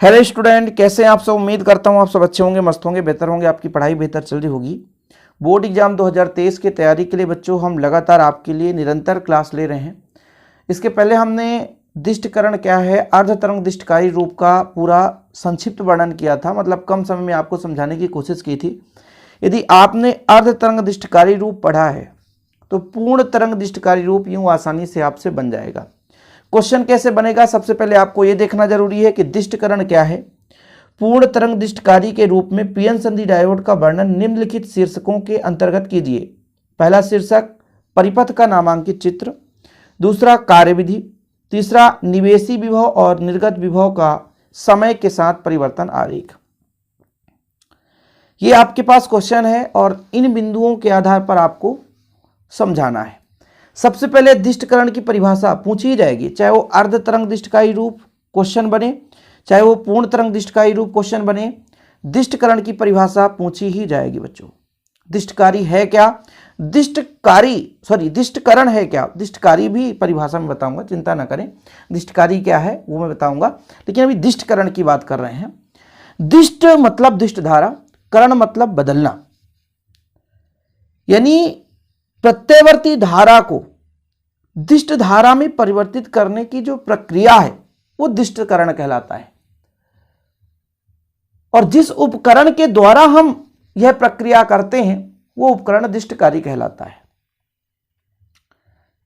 Hello student, कैसे हैं आप सब। उम्मीद करता हूं आप सब अच्छे होंगे, मस्त होंगे, बेहतर होंगे, आपकी पढ़ाई बेहतर चल रही होगी। बोर्ड एग्जाम 2023 की तैयारी के लिए बच्चों हम लगातार आपके लिए निरंतर क्लास ले रहे हैं। इसके पहले हमने दिष्टकरण क्या है, अर्धतरंग दिष्टकारी रूप का पूरा संक्षिप्त वर्णन किया था, मतलब कम समय में आपको समझाने की कोशिश की थी। यदि आपने अर्धतरंग दिष्टकारी रूप पढ़ा है तो पूर्ण तरंग दिष्टकारी रूप यूं आसानी से आपसे बन जाएगा। क्वेश्चन कैसे बनेगा, सबसे पहले आपको यह देखना जरूरी है कि दिष्टकरण क्या है। पूर्ण तरंग दिष्टकारी के रूप में पीएन संधि डायोड का वर्णन निम्नलिखित शीर्षकों के अंतर्गत कीजिए। पहला शीर्षक परिपथ का नामांकित चित्र, दूसरा कार्यविधि, तीसरा निवेशी विभव और निर्गत विभव का समय के साथ परिवर्तन आरेख। ये आपके पास क्वेश्चन है और इन बिंदुओं के आधार पर आपको समझाना है। सबसे पहले दिष्टकरण की परिभाषा पूछी ही जाएगी, चाहे वो अर्ध तरंग दिष्टकारी रूप क्वेश्चन बने, चाहे वो पूर्ण तरंग दिष्टकारी रूप क्वेश्चन बने, दिष्टकरण की परिभाषा पूछी ही जाएगी बच्चों। दिष्टकारी है क्या, दिष्टकरण है क्या, दिष्टकारी भी परिभाषा में बताऊंगा, चिंता ना करें। दिष्टकारी क्या है वो मैं बताऊंगा, लेकिन अभी दिष्टकरण की बात कर रहे हैं। दिष्ट मतलब दिष्ट धारा, करण मतलब बदलना, यानी प्रत्यवर्ती धारा को दिष्ट धारा में परिवर्तित करने की जो प्रक्रिया है वो दिष्टकरण कहलाता है। और जिस उपकरण के द्वारा हम यह प्रक्रिया करते हैं वो उपकरण दिष्टकारी कहलाता है।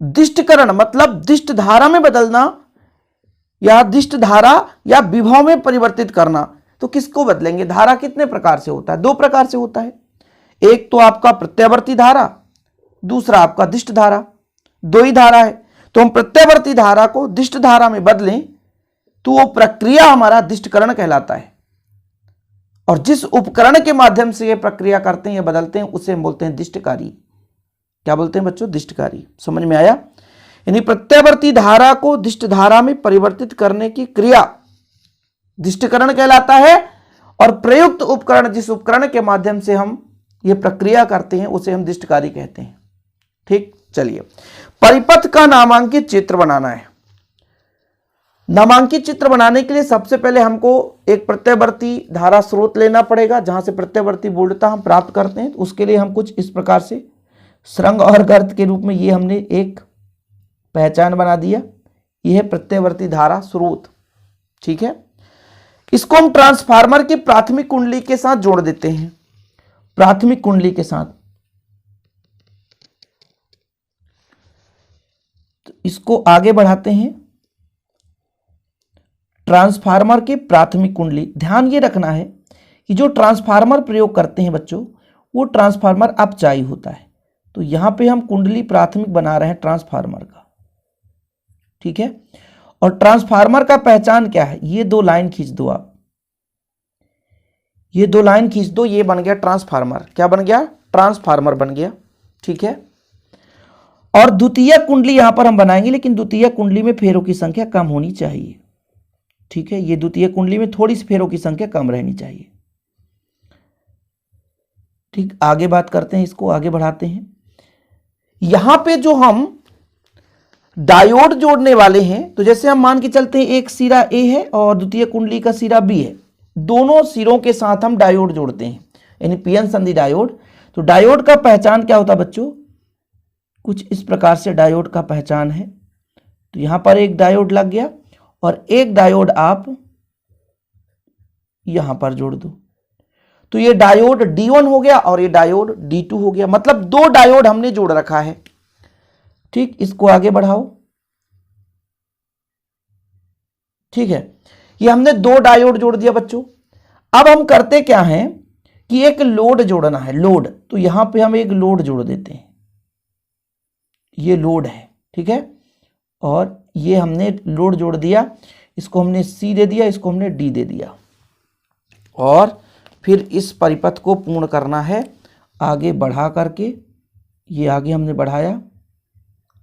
दिष्टकरण मतलब दिष्ट धारा में बदलना या दिष्ट धारा या विभव में परिवर्तित करना। तो किसको बदलेंगे, धारा कितने प्रकार से होता है, दो प्रकार से होता है। एक तो आपका प्रत्यावर्ती धारा, दूसरा आपका दिष्ट धारा। दो ही धारा है, तो हम प्रत्यावर्ती धारा को दिष्ट धारा में बदलें तो वो प्रक्रिया हमारा दिष्टकरण कहलाता है। और जिस उपकरण के माध्यम से ये प्रक्रिया करते हैं, ये बदलते हैं, उसे हम बोलते हैं दिष्टकारी। क्या बोलते हैं बच्चों, दिष्टकारी। समझ में आया। यानी प्रत्यावर्ती धारा को दिष्ट धारा में परिवर्तित करने की क्रिया दिष्टकरण कहलाता है, और प्रयुक्त उपकरण, जिस उपकरण के माध्यम से हम ये प्रक्रिया करते हैं, उसे हम दिष्टकारी कहते हैं। ठीक, चलिए परिपथ का नामांकित चित्र बनाना है। नामांकित चित्र बनाने के लिए सबसे पहले हमको एक प्रत्यावर्ती धारा स्रोत लेना पड़ेगा, जहां से प्रत्यावर्ती वोल्टता हम प्राप्त करते हैं। तो उसके लिए हम कुछ इस प्रकार से सुरंग और गर्त के रूप में ये हमने एक पहचान बना दिया। यह है प्रत्यावर्ती धारा स्रोत। ठीक है, इसको हम ट्रांसफार्मर की प्राथमिक कुंडली के साथ जोड़ देते हैं। प्राथमिक कुंडली के साथ तो इसको आगे बढ़ाते हैं। ट्रांसफार्मर के प्राथमिक कुंडली, ध्यान ये रखना है कि जो ट्रांसफार्मर प्रयोग करते हैं बच्चों, वो ट्रांसफार्मर अपचायी होता है। तो यहां पे हम कुंडली प्राथमिक बना रहे हैं ट्रांसफार्मर का। ठीक है, और ट्रांसफार्मर का पहचान क्या है, ये दो लाइन खींच दो आप, ये दो लाइन खींच दो, ये बन गया ट्रांसफार्मर। क्या बन गया, ट्रांसफार्मर बन गया। ठीक है, और द्वितीय कुंडली यहां पर हम बनाएंगे, लेकिन द्वितीय कुंडली में फेरों की संख्या कम होनी चाहिए। ठीक है, ये द्वितीय कुंडली में थोड़ी सी फेरों की संख्या कम रहनी चाहिए। ठीक, आगे बात करते हैं, इसको आगे बढ़ाते हैं। यहां पे जो हम डायोड जोड़ने वाले हैं, तो जैसे हम मान के चलते हैं एक सिरा ए है और द्वितीय कुंडली का सिरा बी है, दोनों सिरों के साथ हम डायोड जोड़ते हैं, यानी पीएन संधि डायोड। तो डायोड का पहचान क्या होता है बच्चों, कुछ इस प्रकार से डायोड का पहचान है। तो यहां पर एक डायोड लग गया और एक डायोड आप यहां पर जोड़ दो, तो ये डायोड D1 हो गया और ये डायोड D2 हो गया, मतलब दो डायोड हमने जोड़ रखा है। ठीक, इसको आगे बढ़ाओ। ठीक है, ये हमने दो डायोड जोड़ दिया बच्चों। अब हम करते क्या हैं कि एक लोड जोड़ना है, लोड। तो यहां पे हम एक लोड जोड़ देते हैं, ये लोड है। ठीक है, और ये हमने लोड जोड़ दिया, इसको हमने C दे दिया, इसको हमने D दे दिया, और फिर इस परिपथ को पूर्ण करना है आगे बढ़ा करके। ये आगे हमने बढ़ाया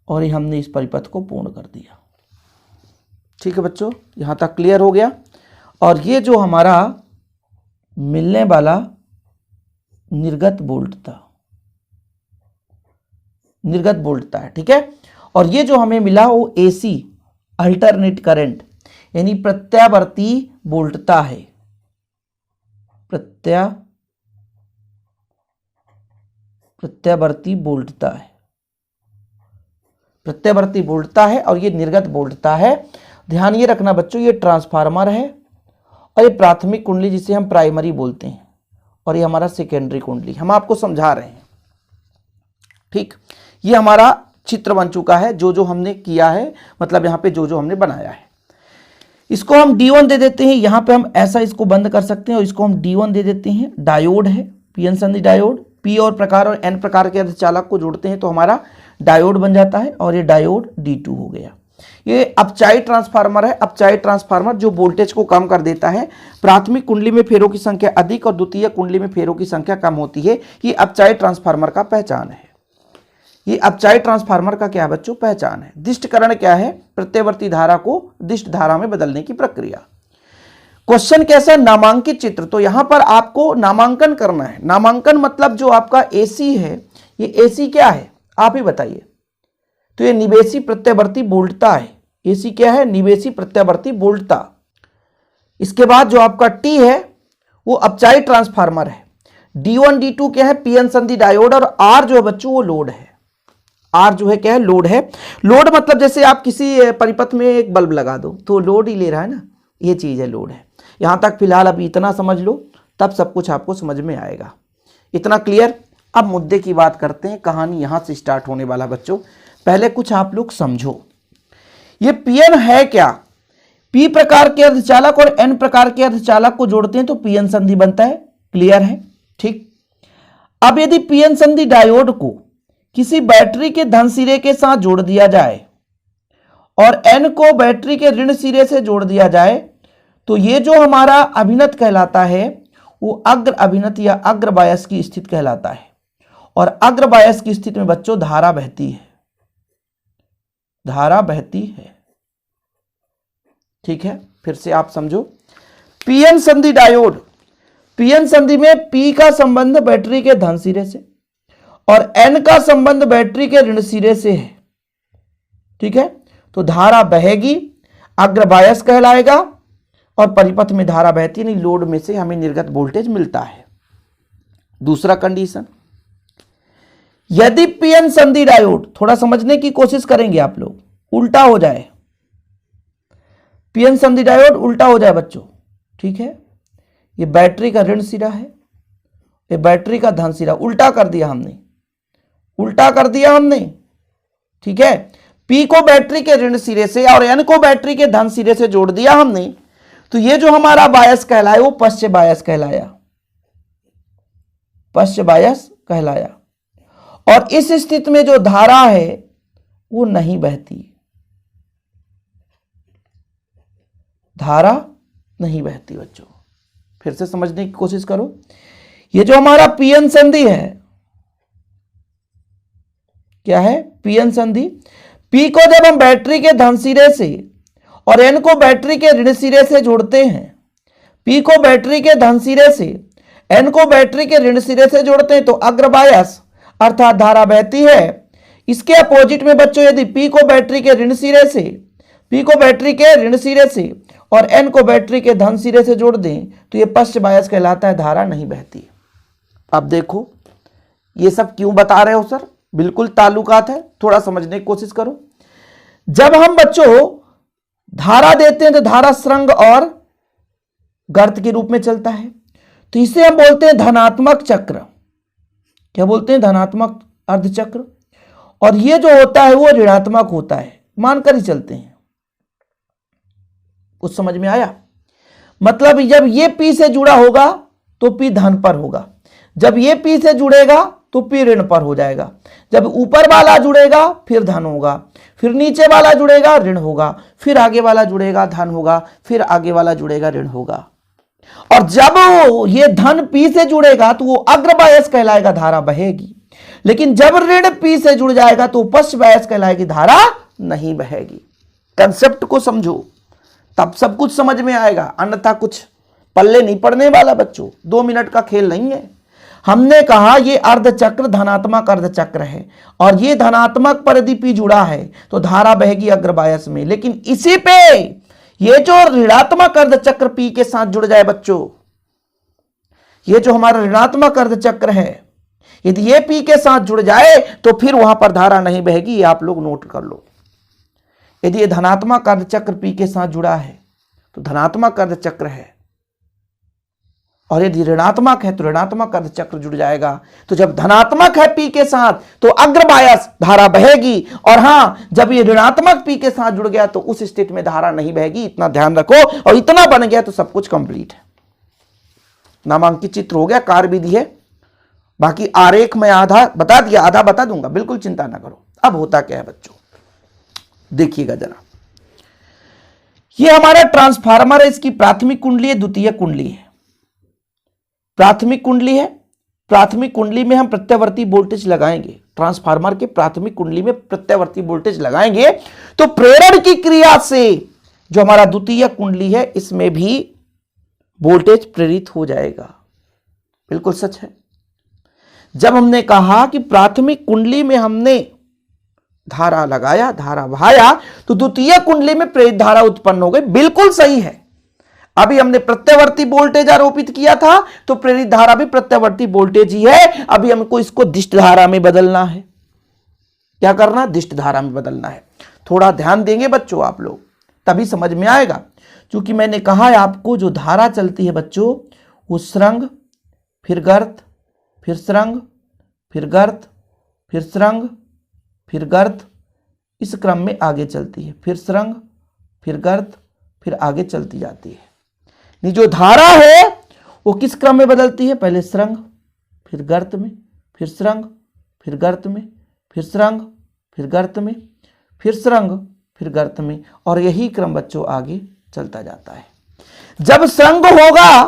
और ये हमने इस परिपथ को पूर्ण कर दिया। ठीक है बच्चों, यहां तक क्लियर हो गया। और ये जो हमारा मिलने वाला निर्गत वोल्टता है, ठीक है, और ये जो हमें मिला वो AC अल्टरनेट करंट, यानी प्रत्यावर्ती बोल्टता है, प्रत्यावर्ती बोल्टता है, प्रत्यावर्ती बोल्टता है और ये निर्गत बोल्टता है। ध्यान ये रखना बच्चों, ये ट्रांसफार्मर है और ये प्राथमिक कुंडली जिसे हम प्राइमरी बोलते हैं, और ये हमारा सेकेंडरी कुंडली, हम आपको समझा रहे हैं। ठीक, ये हमारा चित्र बन चुका है, जो जो हमने किया है, मतलब यहाँ पे जो जो हमने बनाया है। इसको हम D1 दे देते हैं, यहाँ पे हम ऐसा इसको बंद कर सकते हैं और इसको हम D1 दे देते हैं। डायोड है, पीएन संधि डायोड, पी और प्रकार और एन प्रकार के अर्धचालक को जोड़ते हैं तो हमारा डायोड बन जाता है, और ये डायोड D2 हो गया। ये अपचाई ट्रांसफार्मर है। अपचाई ट्रांसफार्मर जो वोल्टेज को कम कर देता है, प्राथमिक कुंडली में फेरों की संख्या अधिक और द्वितीय कुंडली में फेरों की संख्या कम होती है, ये अपचाई ट्रांसफार्मर का पहचान है। ये अपचाई ट्रांसफार्मर का क्या है बच्चों, पहचान है। दिष्टकरण क्या है, प्रत्यवर्ती धारा को दिष्ट धारा में बदलने की प्रक्रिया। क्वेश्चन कैसा, नामांकित चित्र। तो यहां पर आपको नामांकन करना है। नामांकन मतलब जो आपका एसी है, ये एसी क्या है आप ही बताइए। तो ये निवेशी प्रत्यावर्ती बोल्टता है। एसी क्या है, निवेशी प्रत्यावर्ती बोल्टता। इसके बाद जो आपका टी है वो अपचाई ट्रांसफार्मर है। D1 D2 क्या है, पीएन संधि डायोड, और आर जो है बच्चों वो लोड है। आर जो है क्या है, लोड है। लोड मतलब जैसे आप किसी परिपथ में एक बल्ब लगा दो तो लोड ही ले रहा है ना, ये चीज है लोड है। यहां तक फिलहाल अभी इतना समझ लो, तब सब कुछ आपको समझ में आएगा। इतना क्लियर। अब मुद्दे की बात करते हैं, कहानी यहां से स्टार्ट होने वाला बच्चों। पहले कुछ आप लोग समझो, ये पीएन है क्या। पी प्रकार के अर्धचालक और एन प्रकार के अर्धचालक को जोड़ते हैं तो पीएन संधि बनता है। क्लियर है, ठीक। अब यदि पीएन संधि डायोड को किसी बैटरी के धन सिरे के साथ जोड़ दिया जाए और एन को बैटरी के ऋण सिरे से जोड़ दिया जाए तो ये जो हमारा अभिनत कहलाता है वो अग्र अभिनत या अग्र बायस की स्थिति कहलाता है। और अग्र बायस की स्थिति में बच्चों धारा बहती है, धारा बहती है। ठीक है, फिर से आप समझो। पीएन संधि डायोड, पीएन संधि में पी का संबंध बैटरी के धन सिरे से और एन का संबंध बैटरी के ऋण सिरे से है। ठीक है, तो धारा बहेगी, अग्रबायस कहलाएगा, और परिपथ में धारा बहती नहीं, लोड में से हमें निर्गत वोल्टेज मिलता है। दूसरा कंडीशन, यदि पीएन संधि डायोड, थोड़ा समझने की कोशिश करेंगे आप लोग, उल्टा हो जाए, पीएन संधि डायोड उल्टा हो जाए बच्चों। ठीक है, ये बैटरी का ऋण सिरा है, ये बैटरी का धन सिरा, उल्टा कर दिया हमने, उल्टा कर दिया हमने। ठीक है, पी को बैटरी के ऋण सिरे से और एन को बैटरी के धन सिरे से जोड़ दिया हमने, तो ये जो हमारा बायस कहलाया वो पश्च बायस कहलाया, पश्च बायस कहलाया। और इस स्थिति में जो धारा है वो नहीं बहती, धारा नहीं बहती बच्चों। फिर से समझने की कोशिश करो, ये जो हमारा पीएन संधि है, क्या है, पीएन संधि। पी को जब हम बैटरी के धन सिरे से और एन को बैटरी के ऋण सिरे से जोड़ते हैं, पी को बैटरी के धन सिरे से एन को बैटरी के ऋण सिरे से जोड़ते हैं तो अग्रबायस अर्थात धारा बहती है। इसके अपोजिट में बच्चों यदि पी को बैटरी के ऋण सिरे से, पी को बैटरी के ऋण सिरे से और एन को बैटरी के धन सिरे से जोड़ दें तो ये पश्च बायस कहलाता है, धारा नहीं बहती। अब देखो ये सब क्यों बता रहे हो सर, बिल्कुल ताल्लुकात है, थोड़ा समझने की कोशिश करो। जब हम बच्चों धारा देते हैं तो धारा सुरंग और गर्त के रूप में चलता है, तो इसे हम बोलते हैं धनात्मक चक्र। क्या बोलते हैं, धनात्मक अर्धचक्र। और ये जो होता है वो ऋणात्मक होता है, मानकर ही चलते हैं। कुछ समझ में आया, मतलब जब ये पी से जुड़ा होगा तो पी धन पर होगा, जब ये पी से जुड़ेगा तो पी ऋण पर हो जाएगा, जब ऊपर वाला जुड़ेगा फिर धन होगा, फिर नीचे वाला जुड़ेगा ऋण होगा, फिर आगे वाला जुड़ेगा धन होगा, फिर आगे वाला जुड़ेगा ऋण होगा। और जब ये धन पी से जुड़ेगा तो वो अग्रबायस कहलाएगा, धारा बहेगी। लेकिन जब ऋण पी से जुड़ जाएगा तो पश्च बायस कहलाएगी, धारा नहीं बहेगी। कंसेप्ट को समझो तब सब कुछ समझ में आएगा, अन्यथा कुछ पल्ले नहीं पड़ने वाला बच्चों। 2 मिनट का खेल नहीं है। हमने कहा ये अर्धचक्र धनात्मक अर्धचक्र है और ये धनात्मक पर यदि पी जुड़ा है तो धारा बहेगी अग्रबायस में। लेकिन इसी पे ये जो ऋणात्मक अर्धचक्र पी के साथ जुड़ जाए बच्चों, ये जो हमारा ऋणात्मक अर्धचक्र है, यदि ये पी के साथ जुड़ जाए तो फिर वहां पर धारा नहीं बहेगी। ये आप लोग नोट कर लो। यदि ये धनात्मक अर्धचक्र पी के साथ जुड़ा है तो धनात्मक अर्धचक्र है, और यदि ऋणात्मक है तो ऋणात्मक अर्धचक्र जुड़ जाएगा। तो जब धनात्मक है पी के साथ तो अग्रबायस धारा बहेगी, और हां जब ये ऋणात्मक पी के साथ जुड़ गया तो उस स्थिति में धारा नहीं बहेगी। इतना ध्यान रखो, और इतना बन गया तो सब कुछ कंप्लीट है। नामांकित चित्र हो गया, कार्य विधि है, बाकी आरेख में आधा बता दिया, आधा बता दूंगा, बिल्कुल चिंता ना करो। अब होता क्या है बच्चों, देखिएगा जरा। ये हमारा ट्रांसफार्मर है, इसकी प्राथमिक कुंडली है, द्वितीयक कुंडली है। प्राथमिक कुंडली है, प्राथमिक कुंडली में हम प्रत्यावर्ती वोल्टेज लगाएंगे। ट्रांसफार्मर के प्राथमिक कुंडली में प्रत्यावर्ती वोल्टेज लगाएंगे तो प्रेरण की क्रिया से जो हमारा द्वितीयक कुंडली है इसमें भी वोल्टेज प्रेरित हो जाएगा। बिल्कुल सच है। जब हमने कहा कि प्राथमिक कुंडली में हमने धारा लगाया, धारा बहाया, तो द्वितीय कुंडली में प्रेरित धारा उत्पन्न हो गई। बिल्कुल सही है। अभी हमने प्रत्यावर्ती वोल्टेज आरोपित किया था तो प्रेरित धारा भी प्रत्यावर्ती वोल्टेज ही है। अभी हमको इसको दिष्ट धारा में बदलना है। क्या करना? दिष्ट धारा में बदलना है। थोड़ा ध्यान देंगे बच्चों आप लोग, तभी समझ में आएगा। क्योंकि मैंने कहा है आपको, जो धारा चलती है बच्चों वो सुरंग, फिर गर्त, फिर सुरंग, फिर गर्त, फिर सुरंग, फिर गर्त, इस क्रम में आगे चलती है। फिर सुरंग, फिर गर्त, फिर आगे चलती जाती है। नहीं, जो धारा है वो किस क्रम में बदलती है? पहले सुरंग, फिर गर्त में, फिर सुरंग, फिर गर्त में, फिर सुरंग, फिर गर्त में, फिर सुरंग, फिर गर्त में, और यही क्रम बच्चों आगे चलता जाता है। जब सुरंग होगा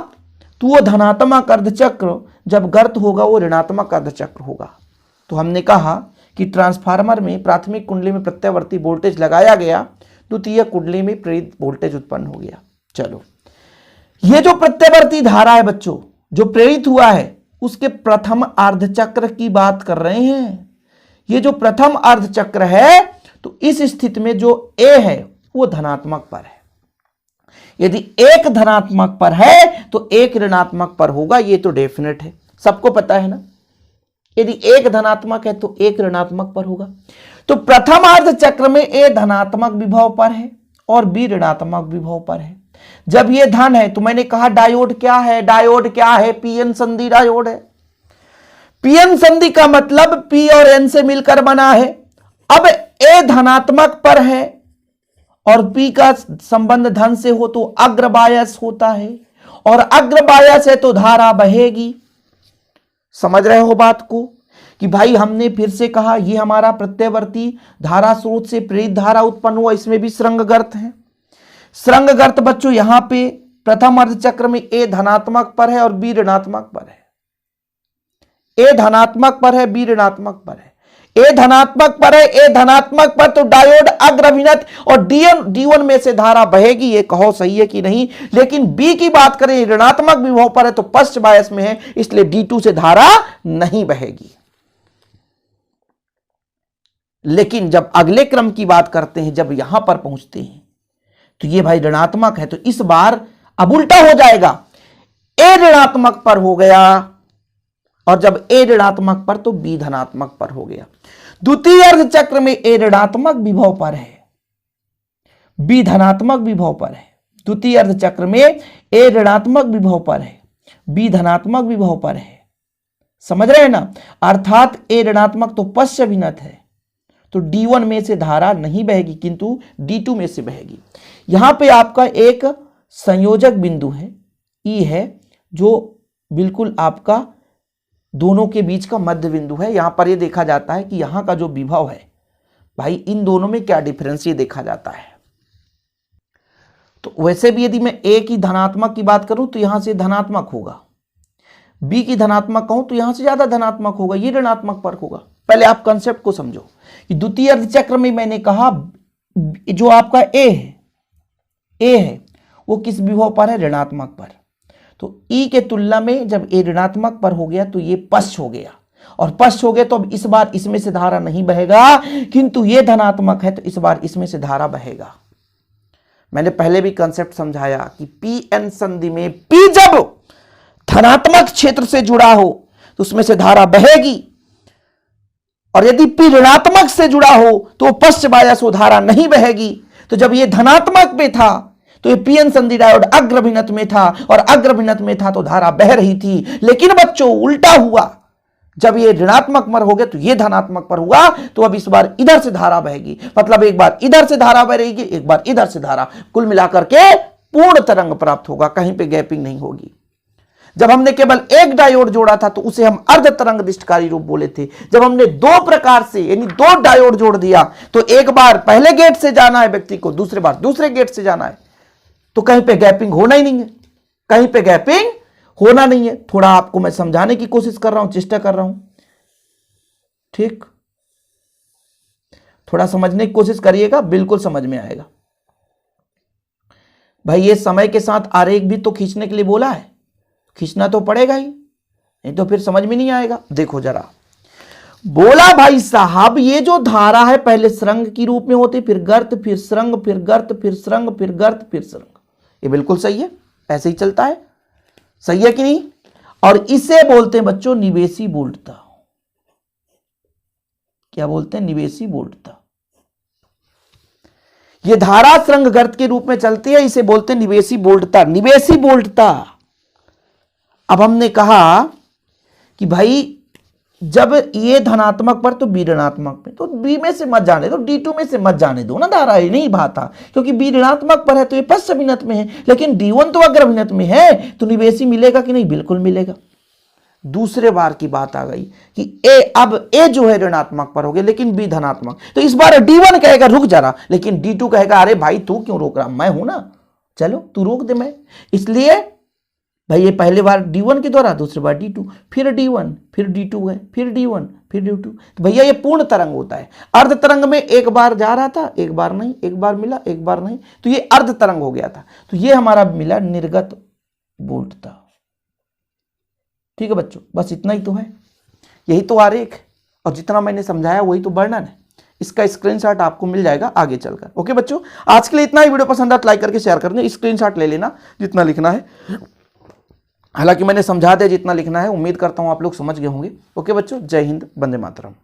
तो वो धनात्मक अर्धचक्र, जब गर्त होगा वो ऋणात्मक अर्धचक्र होगा। तो हमने कहा कि ट्रांसफार्मर में प्राथमिक कुंडली में प्रत्यावर्ती वोल्टेज लगाया गया, द्वितीय कुंडली में प्रेरित वोल्टेज उत्पन्न हो गया। चलो, ये जो प्रत्यावर्ती धारा है बच्चों, जो प्रेरित हुआ है, उसके प्रथम अर्धचक्र की बात कर रहे हैं। ये जो प्रथम अर्धचक्र है तो इस स्थिति में जो ए है वो धनात्मक पर है। यदि एक धनात्मक पर है तो एक ऋणात्मक पर होगा, ये तो डेफिनेट है, सबको पता है ना। यदि एक धनात्मक है तो एक ऋणात्मक पर होगा। तो प्रथम अर्धचक्र में ए धनात्मक विभव पर है और बी ऋणात्मक विभव पर है। जब ये धन है तो मैंने कहा डायोड क्या है? डायोड क्या है? पीएन संधि डायोड है। पीएन संधि का मतलब पी और एन से मिलकर बना है। अब ए धनात्मक पर है और पी का संबंध धन से हो तो अग्रबायस होता है, और अग्रबायस है तो धारा बहेगी। समझ रहे हो बात को? कि भाई हमने फिर से कहा ये हमारा प्रत्यावर्ती धारा स्रोत से प्रेरित धारा उत्पन्न हुआ, इसमें भी सुरंग गर्त है। सुरंग गर्त बच्चों यहां पे प्रथम अर्धचक्र में ए धनात्मक पर है और बी ऋणात्मक पर है। ए धनात्मक पर है, बी ऋणात्मक पर है। ए धनात्मक पर है, ए धनात्मक पर, तो डायोड अग्रभिनत और D1 में से धारा बहेगी। ये कहो सही है कि नहीं? लेकिन बी की बात करें, ऋणात्मक विभव पर है तो पश्च बायस में है, इसलिए D2 से धारा नहीं बहेगी। लेकिन जब अगले क्रम की बात करते हैं, जब यहां पर पहुंचते हैं तो ये भाई ऋणात्मक है, तो इस बार अब उल्टा हो जाएगा। ए ऋणात्मक पर हो गया, और जब ए ऋणात्मक पर तो बी धनात्मक पर हो गया। द्वितीय अर्धचक्र में ए ऋणात्मक विभव पर है, बी धनात्मक विभव पर है। द्वितीय अर्धचक्र में ए ऋणात्मक विभव पर है, बी धनात्मक विभव पर है। समझ रहे हैं ना? अर्थात ए ऋणात्मक तो पश्च अभिनत है, तो D1 में से धारा नहीं बहेगी किंतु D2 में से बहेगी। यहां पे आपका एक संयोजक बिंदु है, ई है, जो बिल्कुल आपका दोनों के बीच का मध्य बिंदु है। यहां पर यह देखा जाता है कि यहां का जो विभव है भाई, इन दोनों में क्या डिफरेंस ये देखा जाता है। तो वैसे भी यदि मैं ए की धनात्मक की बात करूं तो यहां से धनात्मक होगा, बी की धनात्मक कहूं तो यहां से ज्यादा धनात्मक होगा, ये ऋणात्मक पर होगा। पहले आप कंसेप्ट को समझो कि द्वितीय अर्धचक्र में मैंने कहा जो आपका ए है वो किस विभव पर है? ऋणात्मक पर। तो ई के तुलना में जब ए ऋणात्मक पर हो गया तो ये पश्च हो गया, और पश्च हो गया तो अब इस बार इसमें से धारा नहीं बहेगा, किंतु ये धनात्मक है तो इस बार इसमें से धारा बहेगा। मैंने पहले भी कंसेप्ट समझाया कि पी एन संधि में पी जब धनात्मक क्षेत्र से जुड़ा हो तो उसमें से धारा बहेगी, और यदि पी ऋणात्मक से जुड़ा हो तो पश्च बायस हो, धारा नहीं बहेगी। तो जब ये धनात्मक में था तो ये पीएन संधि डायोड अग्रभिन्नत में था, और अग्रभिन्नत में था तो धारा बह रही थी। लेकिन बच्चों उल्टा हुआ, जब ये ऋणात्मक पर हो गया तो ये धनात्मक पर हुआ, तो अब इस बार इधर से धारा बहेगी। मतलब एक बार इधर से धारा बह रहेगी, एक बार इधर से धारा, कुल मिलाकर के पूर्ण तरंग प्राप्त होगा, कहीं पे गैपिंग नहीं होगी। जब हमने केवल एक डायोड जोड़ा था तो उसे हम अर्ध तरंग दिष्टकारी रूप बोले थे। जब हमने दो प्रकार से यानी दो डायोड जोड़ दिया तो एक बार पहले गेट से जाना है व्यक्ति को, दूसरे बार दूसरे गेट से जाना है, तो कहीं पे गैपिंग होना ही नहीं है, कहीं पे गैपिंग होना नहीं है। थोड़ा आपको मैं समझाने की कोशिश कर रहा हूं, चेष्टा कर रहा हूं, ठीक, थोड़ा समझने की कोशिश करिएगा, बिल्कुल समझ में आएगा। भाई ये समय के साथ आरेख भी तो खींचने के लिए बोला है, खींचना तो पड़ेगा ही, नहीं तो फिर समझ में नहीं आएगा। देखो जरा, बोला भाई साहब ये जो धारा है पहले सुरंग की रूप में होती, फिर गर्त, फिर सुरंग, फिर गर्त, फिर सुरंग, फिर गर्त, फिर सुरंग। ये बिल्कुल सही है, ऐसे ही चलता है, सही है कि नहीं? और इसे बोलते हैं बच्चों निवेशी वोल्टता। क्या बोलते हैं? निवेशी वोल्टता। ये धारा सुरंग गर्त के रूप में चलती है, इसे बोलते हैं निवेशी वोल्टता। निवेशी वोल्टता। अब हमने कहा कि भाई जब ये धनात्मक पर तो बी ऋणात्मक में, तो बी में से मत जाने दो, D2 में से मत जाने दो ना, धारा ये नहीं भाता, क्योंकि बी ऋणात्मक पर है तो ये पश्च अभिन्नत में है, लेकिन D1 तो अग्रभिन्नत में है, तो निवेशी मिलेगा कि नहीं? बिल्कुल मिलेगा। दूसरे बार की बात आ गई कि अब ए जो है ऋणात्मक पर हो गया लेकिन बी धनात्मक, तो इस बार D1 कहेगा रुक जरा, लेकिन D2 कहेगा अरे भाई तू क्यों रोक रहा, मैं हूं ना, चलो तू रोक दे मैं। इसलिए भाई ये पहले बार D1 के द्वारा, दूसरी बार D2, फिर D1, फिर D2 है, फिर D1, फिर D2। तो भैया ये पूर्ण तरंग होता है। अर्ध तरंग में एक बार जा रहा था, एक बार नहीं, एक बार मिला, एक बार नहीं, तो ये अर्ध तरंग हो गया था। तो ये हमारा मिला निर्गत वोल्टता। ठीक है बच्चों, बस इतना ही तो है, यही तो आरेख, और जितना मैंने समझाया वही तो वर्णन है। इसका स्क्रीनशॉट आपको मिल जाएगा आगे चलकर। ओके बच्चों, आज के लिए इतना ही। वीडियो पसंद आया तो लाइक करके शेयर कर दें, स्क्रीनशॉट ले लेना जितना लिखना है। हालांकि मैंने समझा दिया जितना लिखना है, उम्मीद करता हूं आप लोग समझ गए होंगे। ओके बच्चों, जय हिंद, वंदे मातरम।